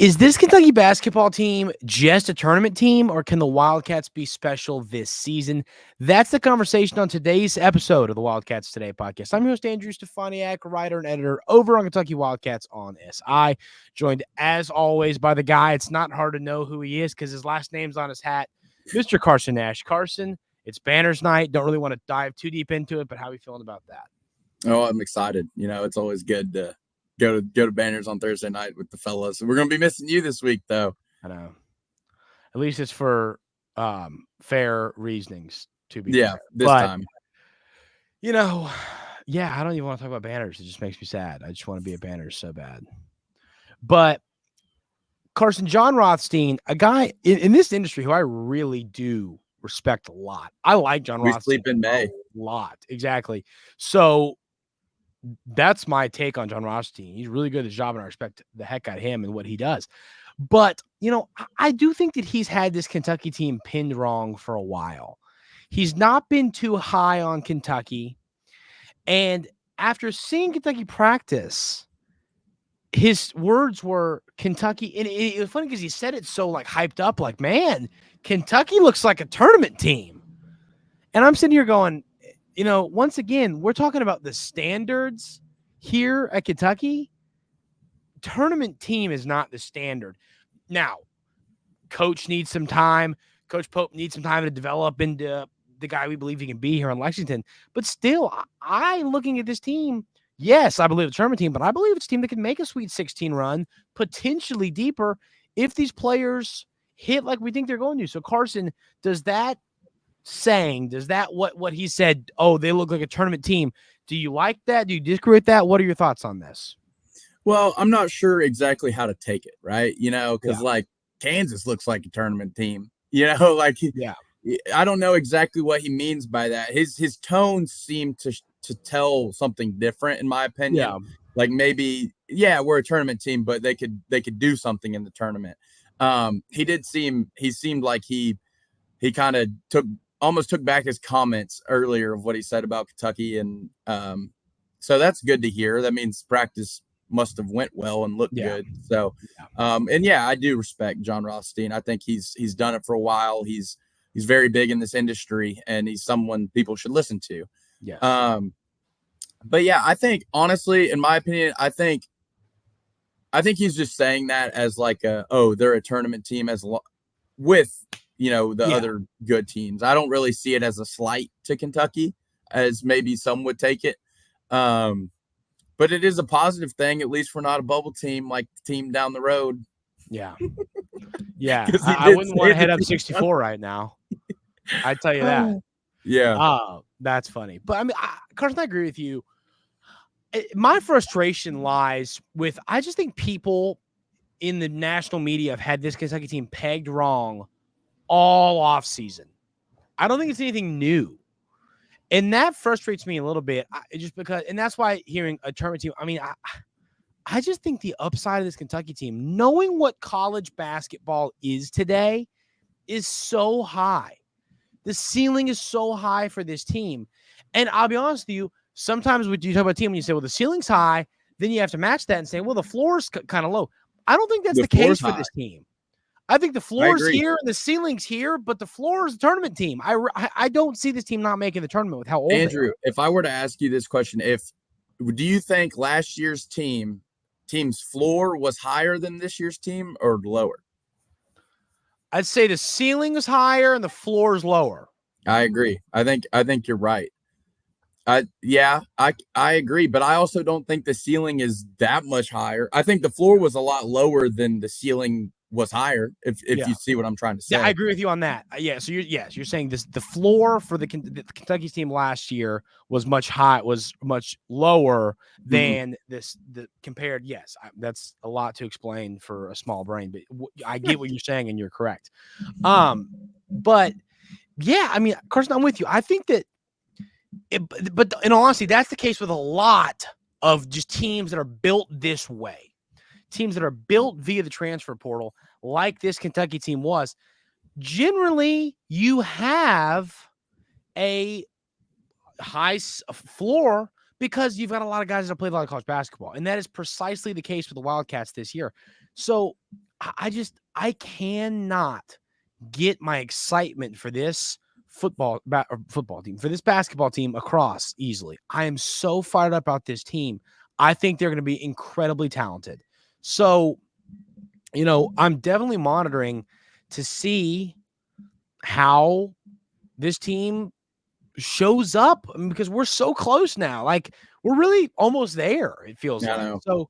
Is this Kentucky basketball team just a tournament team, or can the Wildcats be special this season? That's the conversation on today's episode of the Wildcats Today Podcast. I'm your host, Andrew Stefaniak, writer and editor over on Kentucky Wildcats on SI, joined as always by the guy. It's not hard to know who he is because his last name's on his hat, Mr. Carson Nash. Carson, it's Banners night. Don't really want to dive too deep into it, but how are you feeling about that? Oh, I'm excited. You know, it's always good to go to Banners on Thursday night with the fellas. We're going to be missing you this week, though. I know. At least it's for fair reasonings, to be fair. This time. You know, I don't even want to talk about Banners. It just makes me sad. I just want to be at Banners so bad. But Carson, Jon Rothstein, a guy in this industry who I really do respect a lot. I like Jon Rothstein. We sleep in May. A lot. Exactly. So that's my take on Jon Rothstein. He's really good at his job, and I respect the heck out of him and what he does. But, you know, I do think that he's had this Kentucky team pinned wrong for a while. He's not been too high on Kentucky. And after seeing Kentucky practice, his words were Kentucky. And it was funny because he said it so like hyped up, like, man, Kentucky looks like a tournament team. And I'm sitting here going, you know, once again, we're talking about the standards here at Kentucky. Tournament team is not the standard. Now, coach needs some time. Coach Pope needs some time to develop into the guy we believe he can be here in Lexington. But still, I looking at this team, yes, I believe it's a tournament team, but I believe it's a team that can make a Sweet 16 run, potentially deeper, if these players hit like we think they're going to. So, Carson, does that what he said, oh, they look like a tournament team, do you like that? Do you disagree with that? What are your thoughts on this? Well, I'm not sure exactly how to take it, right? You know, because like Kansas looks like a tournament team, you know, like I don't know exactly what he means by that. His tones seem to tell something different, in my opinion. Yeah. Like maybe, we're a tournament team, but they could do something in the tournament. He seemed like he kind of almost took back his comments earlier of what he said about Kentucky. And so that's good to hear. That means practice must have went well and looked good. So, I do respect Jon Rothstein. I think he's done it for a while. He's very big in this industry, and he's someone people should listen to. Yes. But I think honestly, in my opinion, I think he's just saying that as like they're a tournament team with, you know, the other good teams. I don't really see it as a slight to Kentucky, as maybe some would take it. But it is a positive thing. At least we're not a bubble team like the team down the road. Yeah. Yeah. I wouldn't want to head up 64 right now. I tell you that. Yeah. That's funny. But I mean, Carson, I agree with you. My frustration lies with, I just think people in the national media have had this Kentucky team pegged wrong all off season. I don't think it's anything new. And that frustrates me a little bit, just because, and that's why hearing a tournament team, I mean, I just think the upside of this Kentucky team, knowing what college basketball is today, is so high. The ceiling is so high for this team. And I'll be honest with you, sometimes when you talk about a team and you say, well, the ceiling's high, then you have to match that and say, well, the floor's kind of low. I don't think that's the case for this team. I think the floor's here and the ceiling's here, but the floor is the tournament team. I don't see this team not making the tournament with how old Andrew, if I were to ask you this question, do you think last year's team's floor was higher than this year's team or lower? I'd say the ceiling is higher and the floor is lower. I agree. I think you're right. I agree, but I also don't think the ceiling is that much higher. I think the floor was a lot lower than the ceiling was higher, if you see what I'm trying to say. Yeah, I agree with you on that. So you're saying the floor for the Kentucky's team last year was much lower than compared. Yes, that's a lot to explain for a small brain, but I get what you're saying, and you're correct. But I mean, Carson, I'm with you. I think that, but in all honesty, that's the case with a lot of just teams that are built this way. Teams that are built via the transfer portal, like this Kentucky team was. Generally, you have a high floor because you've got a lot of guys that play a lot of college basketball. And that is precisely the case for the Wildcats this year. So I cannot get my excitement for this football team, for this basketball team across easily. I am so fired up about this team. I think they're going to be incredibly talented. So, I'm definitely monitoring to see how this team shows up. I mean, because we're so close now. Like, we're really almost there, it feels I like. know.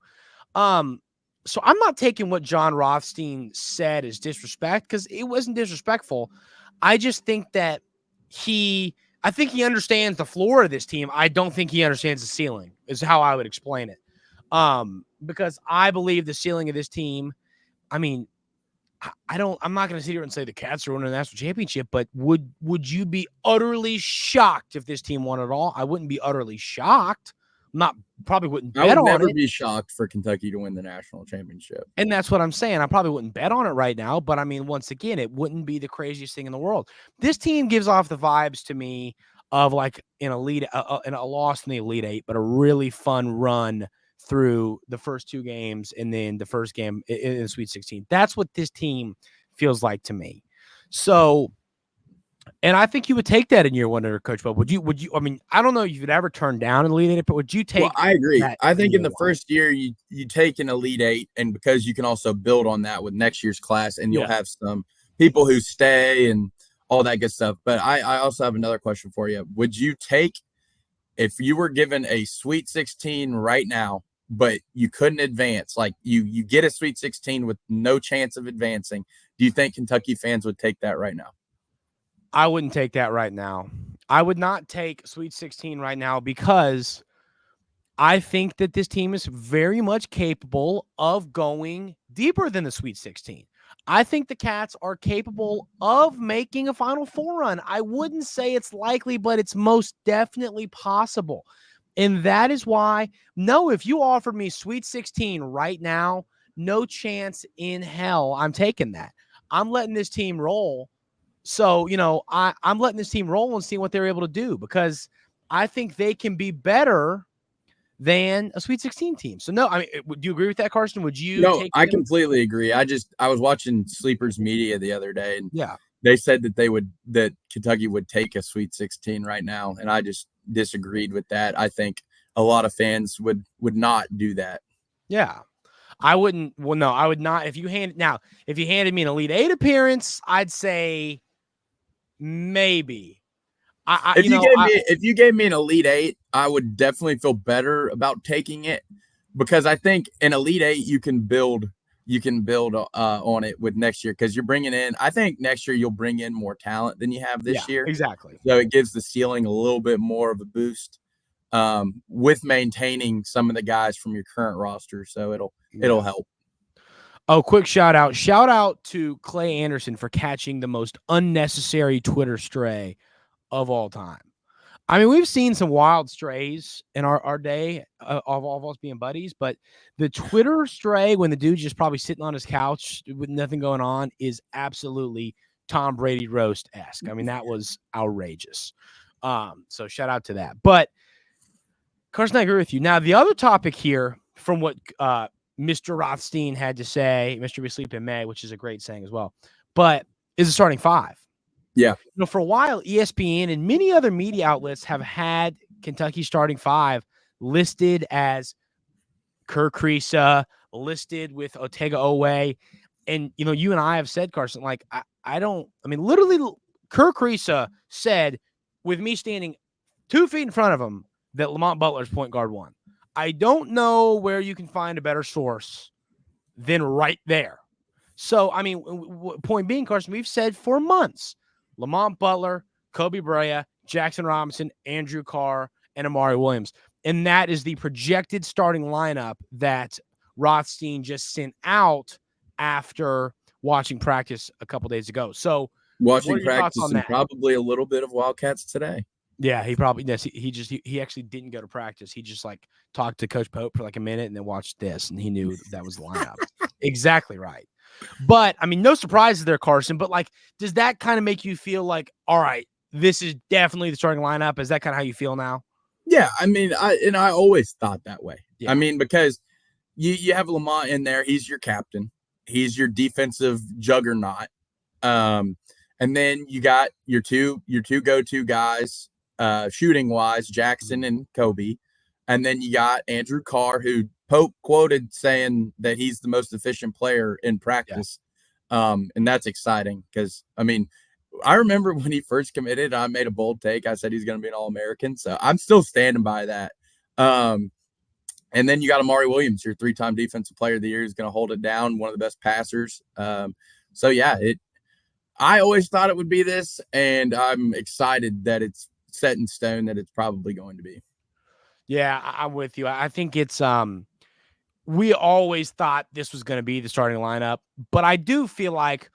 So I'm not taking what Jon Rothstein said as disrespect, because it wasn't disrespectful. I just think that I think he understands the floor of this team. I don't think he understands the ceiling, is how I would explain it. Because I believe the ceiling of this team, I mean, I'm not going to sit here and say the Cats are winning the national championship, but would you be utterly shocked if this team won it all? I wouldn't be utterly shocked. Probably wouldn't bet on it. I would never be shocked for Kentucky to win the national championship. And that's what I'm saying. I probably wouldn't bet on it right now, but I mean, once again, it wouldn't be the craziest thing in the world. This team gives off the vibes to me of like in a loss in the Elite Eight, but a really fun run through the first two games and then the first game in the Sweet 16. That's what this team feels like to me. So, and I think you would take that in year one under Coach Bob. Would you, I mean, I don't know if you'd ever turn down an Elite Eight, but would you take? Well, I agree. I think in the first year, you take an Elite Eight, and because you can also build on that with next year's class, and you'll have some people who stay and all that good stuff. But I also have another question for you. Would you take, if you were given a Sweet 16 right now, but you couldn't advance, like you get a Sweet 16 with no chance of advancing, do you think Kentucky fans would take that right now? I wouldn't take that right now. I would not take Sweet 16 right now, because I think that this team is very much capable of going deeper than the Sweet 16. I think the Cats are capable of making a Final Four run. I wouldn't say it's likely, but it's most definitely possible. And that is why, if you offered me Sweet 16 right now, no chance in hell I'm taking that. I'm letting this team roll. So, I'm letting this team roll and see what they're able to do, because I think they can be better than a Sweet 16 team. So, no, I mean, do you agree with that, Carson? Would you? No, I completely agree. I was watching Sleepers Media the other day, and they said that Kentucky would take a Sweet 16 right now, and I just disagreed with that. I think a lot of fans would not do that. Yeah. I wouldn't. Well, no, I would not. If you handed me an Elite Eight appearance, I'd say maybe. If you gave me an Elite Eight, I would definitely feel better about taking it, because I think an Elite Eight you can build on it with next year, because you're bringing in. I think next year you'll bring in more talent than you have this year. Exactly. So it gives the ceiling a little bit more of a boost, with maintaining some of the guys from your current roster. So it'll help. Oh, quick shout out to Clay Anderson for catching the most unnecessary Twitter stray of all time. I mean, we've seen some wild strays in our day of all of us being buddies, but the Twitter stray when the dude's just probably sitting on his couch with nothing going on is absolutely Tom Brady roast-esque. I mean, that was outrageous. So shout out to that. But Carson, I agree with you. Now, the other topic here from what Mr. Rothstein had to say, Mr. We Sleep in May, which is a great saying as well, but is a starting five. Yeah. For a while, ESPN and many other media outlets have had Kentucky starting five listed as Kerr Kriisa, listed with Otega Owe. And, you and I have said, Carson, like, literally Kerr Kriisa said, with me standing 2 feet in front of him, that Lamont Butler's point guard one. I don't know where you can find a better source than right there. So, I mean, point being, Carson, we've said for months, Lamont Butler, Kobe Bryant, Jackson Robinson, Andrew Carr, and Amari Williams. And that is the projected starting lineup that Rothstein just sent out after watching practice a couple days ago. So, watching practice and probably a little bit of Wildcats today. Yeah, he probably does. He actually didn't go to practice. He just like talked to Coach Pope for like a minute and then watched this, and he knew that was the lineup. Exactly right. But I mean, no surprises there, Carson. But like, does that kind of make you feel like, all right, this is definitely the starting lineup? Is that kind of how you feel now? Yeah, I mean, I always thought that way. Yeah. I mean, because you have Lamont in there, he's your captain. he's your defensive juggernaut. And then you got your two go-to guys, shooting wise, Jackson and Kobe. And then you got Andrew Carr, who Pope quoted saying that he's the most efficient player in practice. Yeah. And that's exciting because, I mean, I remember when he first committed, I made a bold take. I said he's going to be an All-American. So I'm still standing by that. And then you got Amari Williams, your 3-time Defensive Player of the Year. He's going to hold it down, one of the best passers. So, yeah, I always thought it would be this, and I'm excited that it's set in stone that it's probably going to be. Yeah, I'm with you. I think it's we always thought this was going to be the starting lineup, but I do feel like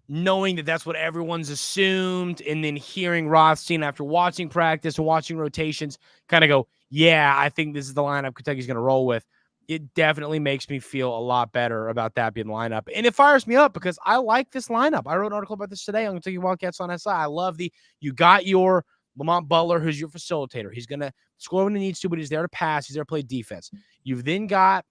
knowing that that's what everyone's assumed, and then hearing Rothstein after watching practice and watching rotations kind of go, yeah, I think this is the lineup Kentucky's going to roll with. It definitely makes me feel a lot better about that being the lineup. And it fires me up because I like this lineup. I wrote an article about this today on Kentucky Wildcats on SI. I love you got your Lamont Butler, who's your facilitator. He's going to score when he needs to, but he's there to pass. He's there to play defense. You've then got,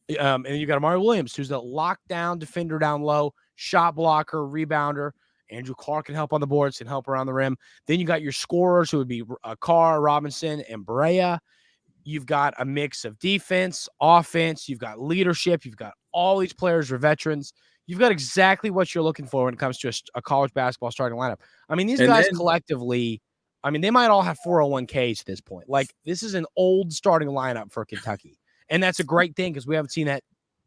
and then you got Amari Williams, who's the lockdown defender down low, shot blocker, rebounder. Andrew Clark can help on the boards, can help around the rim. Then you got your scorers, who would be Carr, Robinson, and Brea. You've got a mix of defense, offense. You've got leadership. You've got all these players are veterans. You've got exactly what you're looking for when it comes to a college basketball starting lineup. I mean, these guys collectively, I mean, they might all have 401ks at this point. Like, this is an old starting lineup for Kentucky. And that's a great thing because we haven't seen that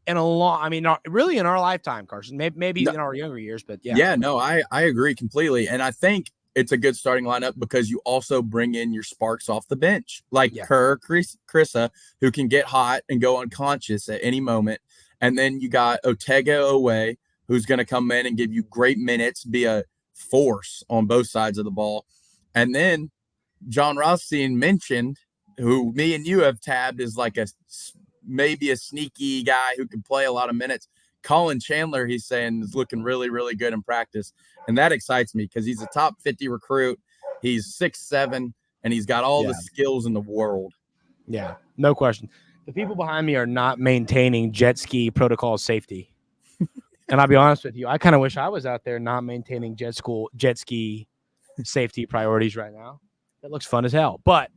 in a long, I mean, really in our lifetime, Carson. Maybe in our younger years, but yeah. Yeah, no, I agree completely. And I think it's a good starting lineup because you also bring in your sparks off the bench, like Kerr, Chrissa, who can get hot and go unconscious at any moment. And then you got Otega Owe, who's going to come in and give you great minutes, be a force on both sides of the ball. And then Jon Rothstein mentioned, who me and you have tabbed as like maybe a sneaky guy who can play a lot of minutes. Colin Chandler, he's saying, is looking really, really good in practice. And that excites me because he's a top 50 recruit. He's 6'7", and he's got all the skills in the world. Yeah, no question. The people behind me are not maintaining jet ski protocol safety. And I'll be honest with you, I kind of wish I was out there not maintaining jet ski safety priorities right now. That looks fun as hell. But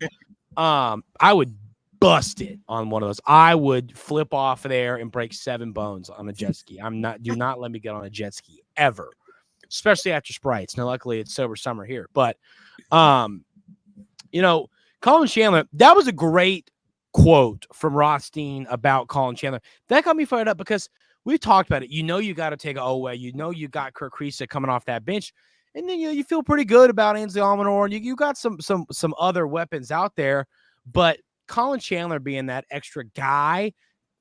I would bust it on one of those. I would flip off there and break 7 bones on a jet ski. Do not let me get on a jet ski ever, especially after Sprites. Now, luckily it's sober summer here, but Colin Chandler, that was a great quote from Rothstein about Colin Chandler. That got me fired up because we talked about it. You got to take an Owe. You got Kirk Kriisa coming off that bench, and then you feel pretty good about Ainsley Almanor, and you got some other weapons out there, but Colin Chandler being that extra guy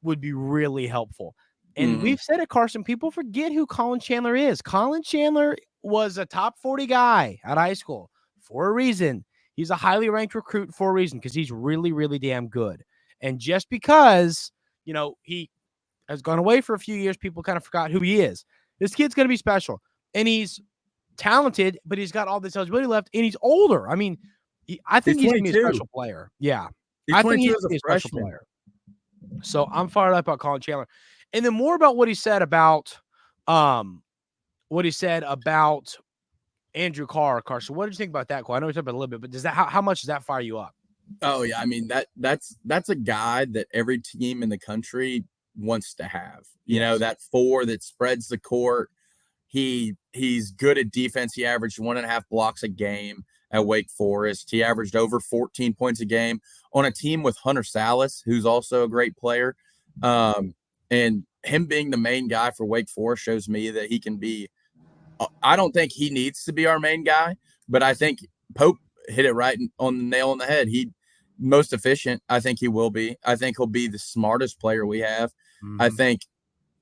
would be really helpful. And we've said it, Carson, people forget who Colin Chandler is. Colin Chandler was a top 40 guy at high school for a reason. He's a highly ranked recruit for a reason because he's really, really damn good. And just because, he has gone away for a few years, people kind of forgot who he is. This kid's going to be special. And he's talented, but he's got all this eligibility left, and he's older. I mean, I think he's going to be a special player. Yeah. I think he's a special player. So I'm fired up about Colin Chandler. And then more about what he said about Andrew Carr. Carson, what did you think about that? I know we talked about it a little bit, but does that how much does that fire you up? Oh yeah, I mean that's a guy that every team in the country wants to have. That 4 that spreads the court. He's good at defense. He averaged 1.5 blocks a game at Wake Forest. He averaged over 14 points a game on a team with Hunter Salas, who's also a great player. And him being the main guy for Wake Forest shows me that he can be – I don't think he needs to be our main guy, but I think Pope hit it right on the nail on the head. He most efficient. I think he will be. I think he'll be the smartest player we have. Mm-hmm. I think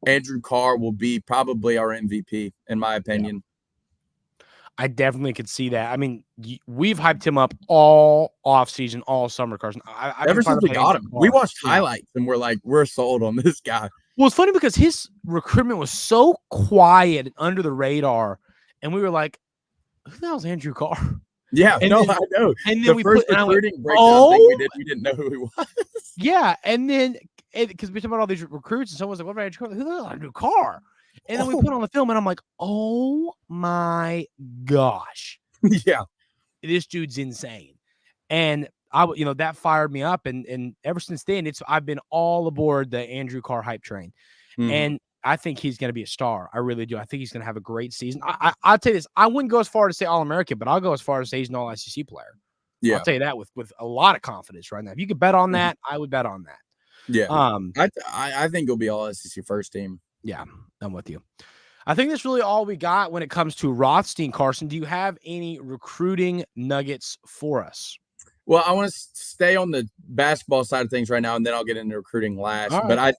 Andrew Carr will be probably our MVP, in my opinion. Yeah. I definitely could see that. I mean, we've hyped him up all offseason, all summer, Carson. Ever since we got him, we watched highlights and we're sold on this guy. Well, it's funny because his recruitment was so quiet and under the radar, and we were like, who the hell's Andrew Carr? Yeah, I know. And then the first recruiting breakdown thing we didn't know who he was. Yeah, and then because we talk about all these recruits, and someone's like, "What about Andrew Carr?" Who the hell a new car? And then we put on the film, and I'm like, "Oh my gosh, Yeah. this dude's insane." And that fired me up, and ever since then, I've been all aboard the Andrew Carr hype train, and I think he's going to be a star. I really do. I think he's going to have a great season. I'll tell you this: I wouldn't go as far to say All-American, but I'll go as far as say he's an All-SEC player. Yeah. I'll tell you that with a lot of confidence right now. If you could bet on that, I would bet on that. Yeah. I think he'll be all SEC first team. Yeah, I'm with you. I think that's really all we got when it comes to Rothstein. Carson, do you have any recruiting nuggets for us? Well, I want to stay on the basketball side of things right now, and then I'll get into recruiting last. Right. But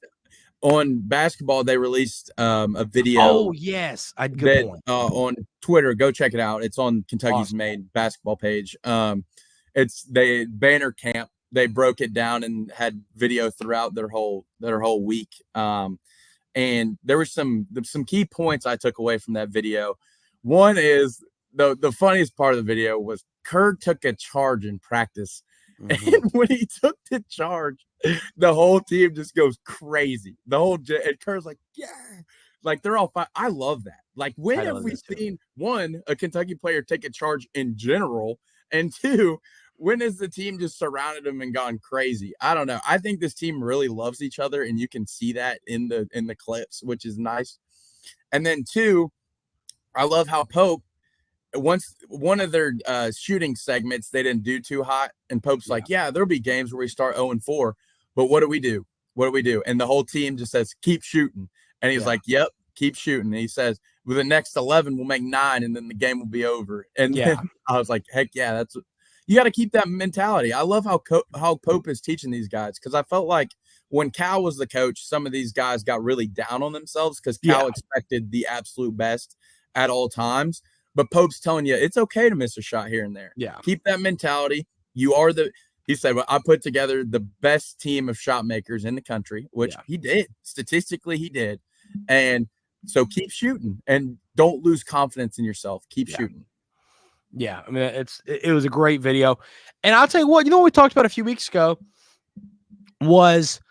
on basketball, they released a video. Oh, yes. Good point. On Twitter. Go check it out. It's on Kentucky's main basketball page. It's Banner Camp. They broke it down and had video throughout their whole week. And there were some key points I took away from that video. One is the funniest part of the video was Kerr took a charge in practice. And when he took the charge, the whole team just goes crazy. And Kerr's like, yeah, like they're all fine. I love that. Like, when have we seen one, a Kentucky player take a charge in general, and two, when has the team just surrounded him and gone crazy? I don't know. I think this team really loves each other, and you can see that in the clips, which is nice. And then two, I love how Pope, once one of their shooting segments, they didn't do too hot, and Pope's like, yeah, there'll be games where we start 0-4, but what do we do? And the whole team just says, keep shooting. And he's like, yep, keep shooting. And he says, with the next 11, we'll make 9, and then the game will be over. And then I was like, heck yeah, you got to keep that mentality. I love how Pope is teaching these guys, because I felt like when Cal was the coach, some of these guys got really down on themselves because Cal expected the absolute best at all times. But Pope's telling you it's okay to miss a shot here and there. Yeah, keep that mentality. He said, well, I put together the best team of shot makers in the country, which he did. Statistically, he did. And so keep shooting and don't lose confidence in yourself. Keep shooting. Yeah, I mean, it was a great video. And I'll tell you what we talked about a few weeks ago was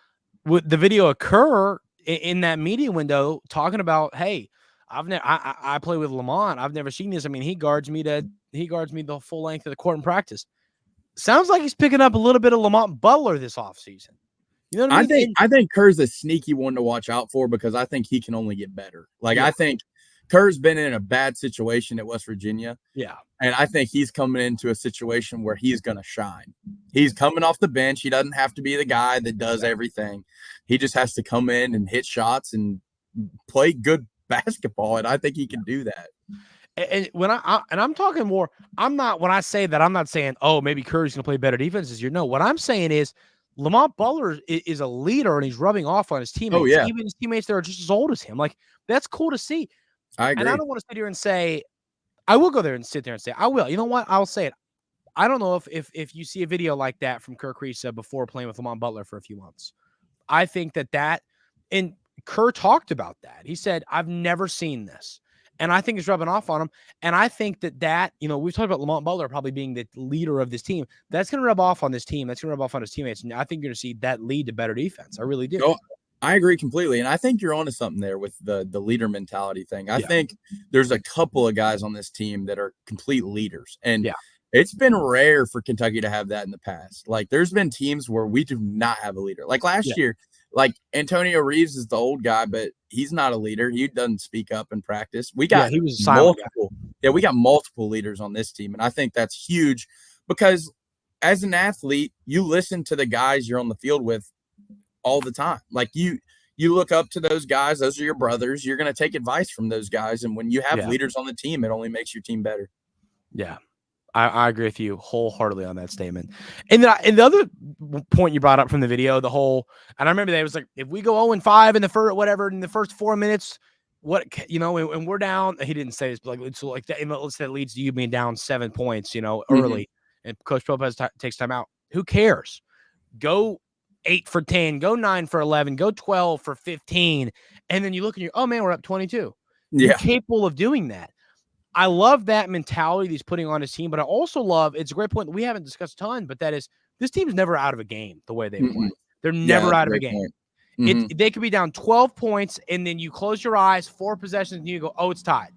with the video occur in that media window talking about, hey, I play with Lamont. I've never seen this. I mean, he guards me the full length of the court in practice. Sounds like he's picking up a little bit of Lamont Butler this offseason. You know what I mean? I think Kerr's a sneaky one to watch out for, because I think he can only get better. I think Kerr's been in a bad situation at West Virginia. Yeah. And I think he's coming into a situation where he's going to shine. He's coming off the bench. He doesn't have to be the guy that does everything. He just has to come in and hit shots and play good basketball. And I think he can do that. And when I'm talking more, when I say that, I'm not saying, oh, maybe Curry's going to play better defense this year. No, what I'm saying is Lamont Butler is a leader, and he's rubbing off on his teammates. Oh, yeah. Even his teammates that are just as old as him. Like, that's cool to see. I agree. And I don't want to sit here and say, I will go there and sit there and say, I will. You know what? I'll say it. I don't know if you see a video like that from Kerr Kriisa before playing with Lamont Butler for a few months. I think that, and Kerr talked about that. He said, I've never seen this. And I think it's rubbing off on him. And I think that we've talked about Lamont Butler probably being the leader of this team. That's going to rub off on this team. That's going to rub off on his teammates. And I think you're going to see that lead to better defense. I really do. Oh, I agree completely. And I think you're onto something there with the leader mentality thing. I think there's a couple of guys on this team that are complete leaders. And it's been rare for Kentucky to have that in the past. Like, there's been teams where we do not have a leader. Like last year, like Antonio Reeves is the old guy, but he's not a leader. He doesn't speak up in practice. We got he was multiple. We got multiple leaders on this team. And I think that's huge, because as an athlete, you listen to the guys you're on the field with all the time. Like you look up to those guys. Those are your brothers. You're going to take advice from those guys. And when you have leaders on the team, it only makes your team better. Yeah. I agree with you wholeheartedly on that statement. And the other point you brought up from the video, and I remember that it was like, if we go 0-5 in the first 4 minutes, and we're down, he didn't say this, but like, it's like that, let's say it leads to you being down 7 points, early, and Coach Pope takes time out. Who cares? Go 8 for 10, go 9 for 11, go 12 for 15. And then you look and oh man, we're up 22. You're capable of doing that. I love that mentality he's putting on his team, but I also love, it's a great point that we haven't discussed a ton, but that is, this team's never out of a game the way they play. They're never out of a game. They could be down 12 points, and then you close your eyes, 4 possessions, and you go, oh, it's tied.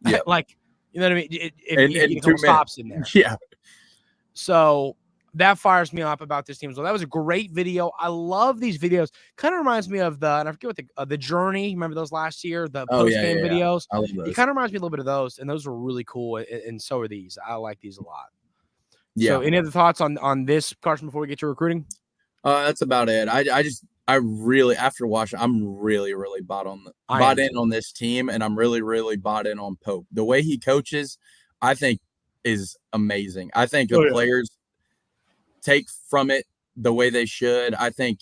Yeah. Like, you know what I mean? If you get a 2 couple stops in there. Yeah. So that fires me up about this team as well. That was a great video. I love these videos. Kind of reminds me of and I forget what the Journey. Remember those last year, the post-game videos? I love those. It kind of reminds me a little bit of those, and those were really cool, and so are these. I like these a lot. Yeah. So any other thoughts on this, Carson, before we get to recruiting? That's about it. I really, after watching, I'm really, really bought in on this team, and I'm really, really bought in on Pope. The way he coaches, I think, is amazing. I think the players take from it the way they should. I think,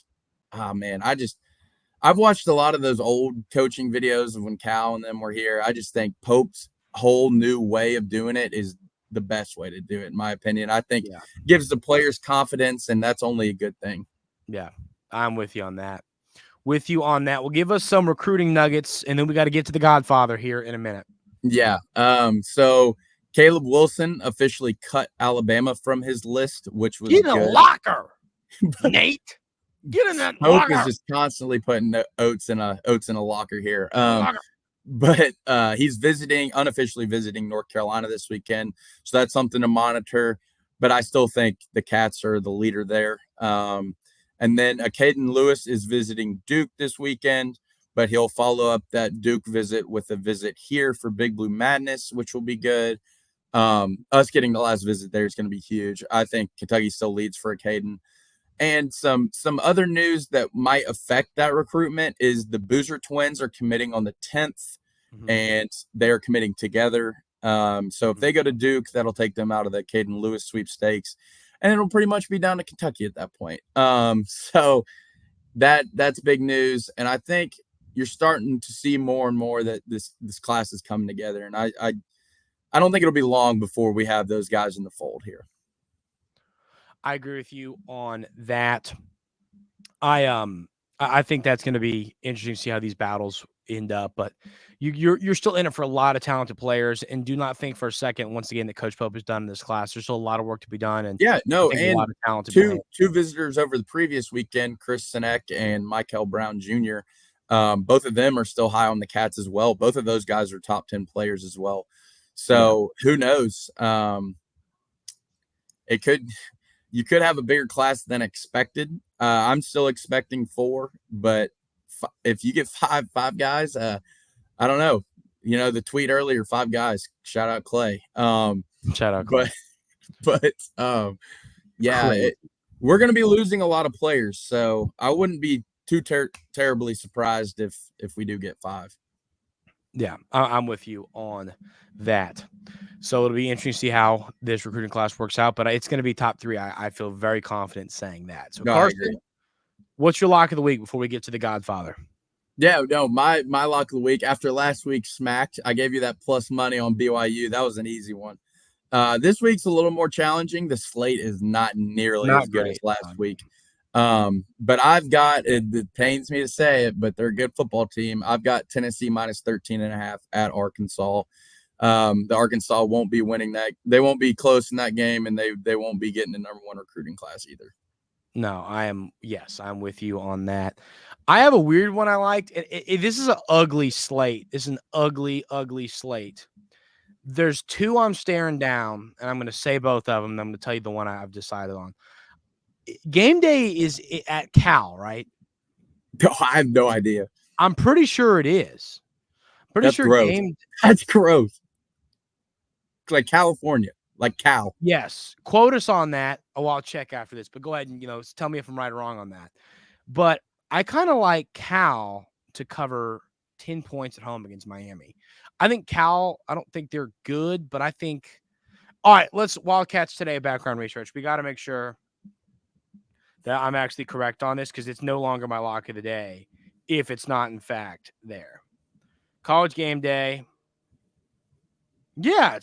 I've watched a lot of those old coaching videos of when Cal and them were here. I just think Pope's whole new way of doing it is the best way to do it, in my opinion. I think gives the players confidence, and that's only a good thing. Yeah, I'm with you on that. Well, give us some recruiting nuggets, and then we got to get to the Godfather here in a minute. Yeah. So Caleb Wilson officially cut Alabama from his list, which was get in a locker, Nate. Get in that Hope locker. is just constantly putting oats in a locker here. But he's unofficially visiting North Carolina this weekend, so that's something to monitor. But I still think the Cats are the leader there. And then Caden Lewis is visiting Duke this weekend, but he'll follow up that Duke visit with a visit here for Big Blue Madness, which will be good. Us getting the last visit there is going to be huge. I think Kentucky still leads for Caden. And some other news that might affect that recruitment is the Boozer twins are committing on the 10th, and they're committing together. So if they go to Duke, that'll take them out of the Caden Lewis sweepstakes, and it'll pretty much be down to Kentucky at that point. So that's big news, and I think you're starting to see more and more that this class is coming together, and I don't think it'll be long before we have those guys in the fold here. I agree with you on that. I think that's going to be interesting to see how these battles end up, but you're still in it for a lot of talented players, and do not think for a second, once again, that Coach Pope has done in this class. There's still a lot of work to be done, and and a lot of talented two visitors over the previous weekend, Chris Sinek and Michael Brown Jr. Both of them are still high on the Cats as well. Both of those guys are top 10 players as well. So who knows? You could have a bigger class than expected. I'm still expecting 4, but if you get five guys, I don't know. You know, the tweet earlier, 5 guys. Shout out Clay. Shout out Clay. But we're going to be losing a lot of players, so I wouldn't be too terribly surprised if we do get 5. Yeah, I'm with you on that. So it'll be interesting to see how this recruiting class works out, but it's going to be top 3. I feel very confident saying that. So, Carson, what's your lock of the week before we get to the Godfather? Yeah, no, my lock of the week after last week smacked. I gave you that plus money on BYU. That was an easy one. This week's a little more challenging. The slate is not nearly as good as last week. But I've got, it pains me to say it, but they're a good football team. I've got Tennessee minus 13.5 at Arkansas. The Arkansas won't be winning that. They won't be close in that game, and they won't be getting the number 1 recruiting class either. No, I'm with you on that. I have a weird one I liked. This is an ugly slate. This is an ugly, ugly slate. There's 2 I'm staring down, and I'm going to say both of them. And I'm going to tell you the one I've decided on. Game day is at Cal, right? No, I have no idea. I'm pretty sure it is. That's gross. That's gross. Like California, like Cal. Yes. Quote us on that. Oh, I'll check after this, but go ahead and, tell me if I'm right or wrong on that. But I kind of like Cal to cover 10 points at home against Miami. I think Cal, I don't think they're good, but I think, all right, let's Wildcats Today background research. We got to make sure that I'm actually correct on this, because it's no longer my lock of the day if it's not, in fact, there. College game day. Yeah,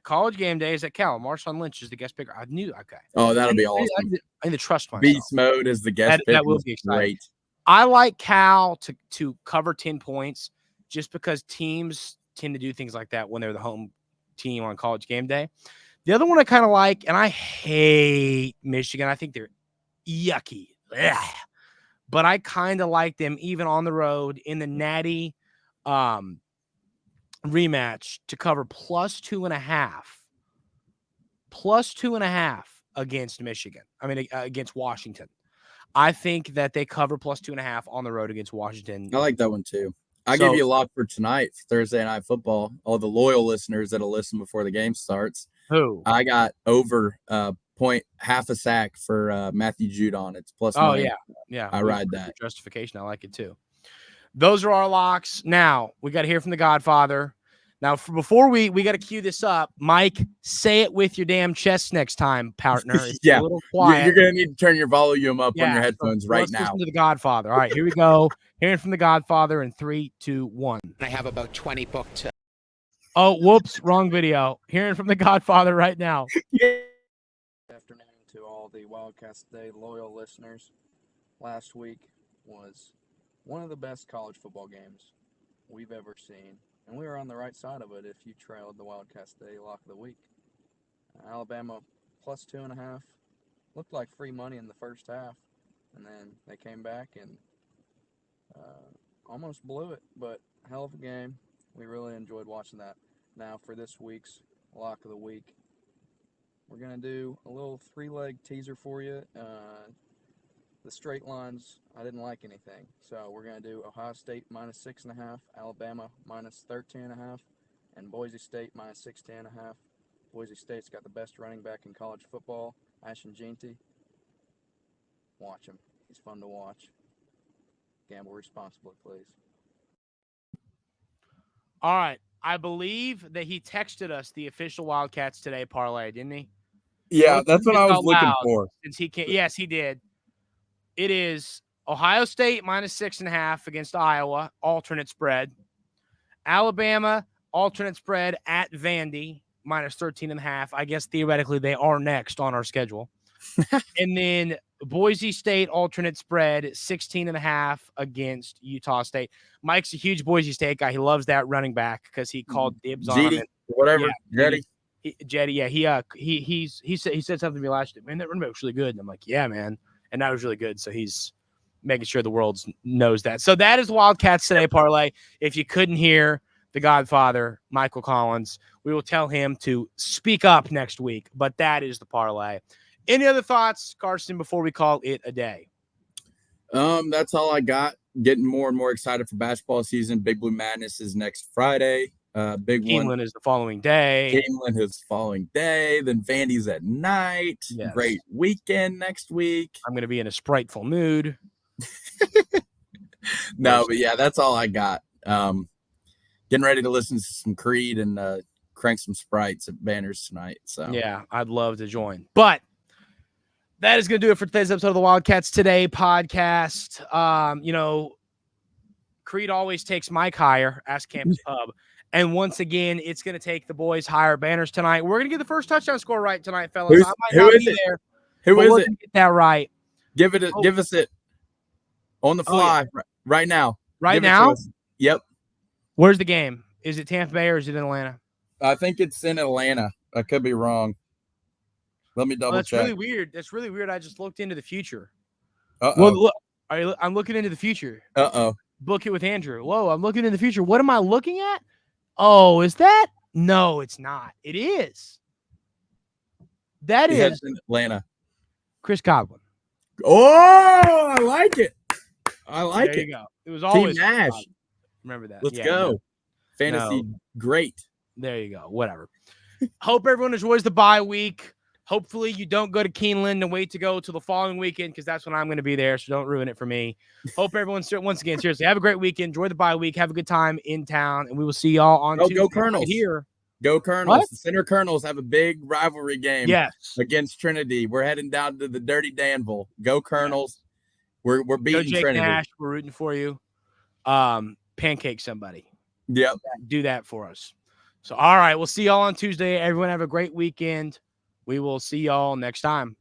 College game day is at Cal. Marshawn Lynch is the guest picker. I knew. Okay. Oh, that'll be awesome. I need to trust myself. Beast mode is the guest picker. That will be exciting. Great. I like Cal to cover 10 points just because teams tend to do things like that when they're the home team on College game day. The other one I kind of like, and I hate Michigan. I think they're yucky. Ugh. but I kind of like them even on the road in the Natty rematch to cover plus 2.5. Plus 2.5 against Michigan. Against Washington. I think that they cover plus 2.5 on the road against Washington. I like that one too. I give you a lock for tonight for Thursday Night Football. All the loyal listeners that'll listen before the game starts. Who? I got over half a sack for Matthew Judon. It's plus money. Yeah. I ride that. Justification. I like it too. Those are our locks. Now we got to hear from the Godfather. Now, before we got to cue this up, Mike, say it with your damn chest next time, partner. It's a little quiet. You're going to need to turn your volume up on your headphones right now. Listen to the Godfather. All right, here we go. Hearing from the Godfather in 3, 2, 1. I have about 20 booked. Oh, whoops, wrong video. Hearing from the Godfather right now. Good afternoon to all the Wildcats Today loyal listeners. Last week was one of the best college football games we've ever seen. And we were on the right side of it if you trailed the Wildcats Today lock of the week. Alabama plus 2.5. Looked like free money in the first half. And then they came back and almost blew it. But hell of a game. We really enjoyed watching that. Now for this week's lock of the week, we're going to do a little 3-leg teaser for you. The straight lines, I didn't like anything. So we're going to do Ohio State minus 6.5, Alabama minus 13.5, and Boise State minus 16.5. Boise State's got the best running back in college football, Ashton Jeanty. Watch him. He's fun to watch. Gamble responsibly, please. All right. I believe that he texted us the official Wildcats Today parlay, didn't he? Yeah, that's what I was looking for. Since he can't. Yes, he did. It is Ohio State minus 6.5 against Iowa, alternate spread. Alabama, alternate spread at Vandy, minus 13.5. I guess theoretically they are next on our schedule. And then Boise State, alternate spread, 16.5 against Utah State. Mike's a huge Boise State guy. He loves that running back because he called dibs on him. Whatever. Jetty. Jetty, yeah. He said something to me last year. Man, that running back was really good. And I'm like, yeah, man. And that was really good. So he's making sure the world knows that. So that is Wildcats Today parlay. If you couldn't hear the Godfather, Michael Collins, we will tell him to speak up next week. But that is the parlay. Any other thoughts, Carson, before we call it a day? That's all I got. Getting more and more excited for basketball season. Big Blue Madness is next Friday. Keeneland is the following day. Keeneland is the following day. Then Vandy's at night. Yes. Great weekend next week. I'm going to be in a spriteful mood. No, but yeah, that's all I got. Getting ready to listen to some Creed and crank some Sprites at Banners tonight. So yeah, I'd love to join. But that is going to do it for today's episode of the Wildcats Today podcast. Creed always takes Mike higher, Ask Campus Pub. And once again, it's going to take the boys higher. Banners tonight. We're going to get the first touchdown score right tonight, fellas. I might not be there. Who is it? Get that right. Give us it on the fly right now. Right now? Yep. Where's the game? Is it Tampa Bay or is it in Atlanta? I think it's in Atlanta. I could be wrong. Let me double check. That's really weird. That's really weird. I just looked into the future. Uh-oh. Well, look, I'm looking into the future. Uh-oh. Book it with Andrew. Whoa, I'm looking in the future. What am I looking at? Oh, is that? No, it's not. It is. That is in Atlanta. Chris Godwin. Oh, I like it. I like there it. You go. It was always Team Nash. Remember that. Let's go. Fantasy, great. There you go. Whatever. Hope everyone enjoys the bye week. Hopefully you don't go to Keeneland and wait to go till the following weekend because that's when I'm going to be there, so don't ruin it for me. Hope everyone, once again, seriously, have a great weekend. Enjoy the bye week. Have a good time in town, and we will see y'all on Tuesday. Go Colonels. Here. Go Colonels. The Center Colonels have a big rivalry game against Trinity. We're heading down to the Dirty Danville. Go Colonels. We're beating Trinity. Nash, we're rooting for you. Pancake somebody. Yep. Do that for us. So, all right, we'll see y'all on Tuesday. Everyone have a great weekend. We will see y'all next time.